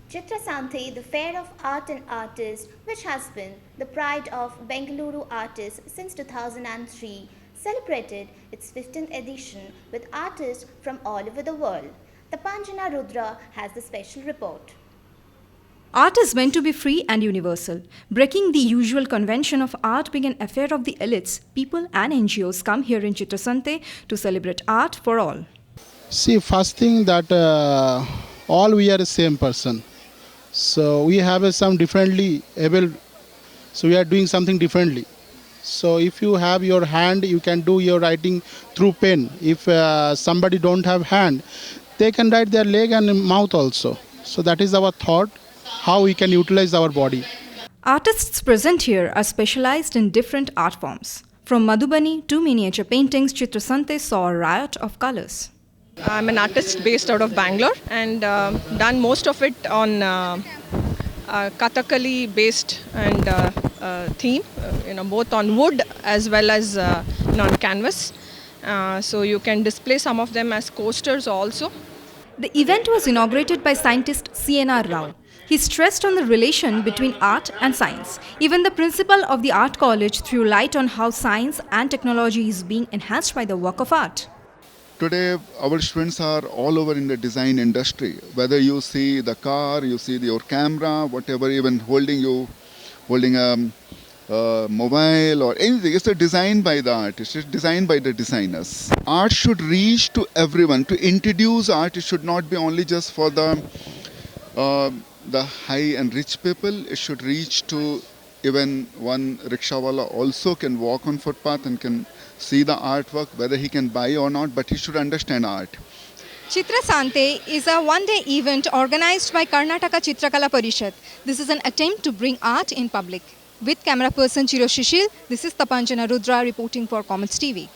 Chitra Sante, the Fair of Art and Artists, which has been the pride of Bengaluru artists since 2003, celebrated its 15th edition with artists from all over the world. Tapanjana Rudra has the special report. Art is meant to be free and universal. Breaking the usual convention of art being an affair of the elites, people and NGOs come here in Chitrasante to celebrate art for all. See, first thing that all we are the same person. So we have some differently able. So we are doing something differently. So if you have your hand, you can do your writing through pen. If somebody don't have hand, they can write their leg and mouth also. So that is our thought, how we can utilize our body. Artists present here are specialized in different art forms. From Madhubani to miniature paintings, Chitrasante saw a riot of colors. I'm an artist based out of Bangalore and done most of it on Kathakali based and theme, both on wood as well as on canvas. So you can display some of them as coasters also. The event was inaugurated by scientist CNR Rao. He stressed on the relation between art and science. Even the principal of the art college threw light on how science and technology is being enhanced by the work of art. Today, our students are all over in the design industry. Whether you see the car, you see your camera, whatever, even holding a mobile or anything, it's designed by the artist, it's designed by the designers. Art should reach to everyone. To introduce art, it should not be only just for the high and rich people. It should reach to even one rickshawala also can walk on footpath and can see the artwork, whether he can buy or not, but he should understand art. Chitrasante is a one-day event organized by Karnataka Chitrakala Parishad. This is an attempt to bring art in public. With camera person Chiro Shishil, this is Tapanjana Rudra reporting for Comets TV.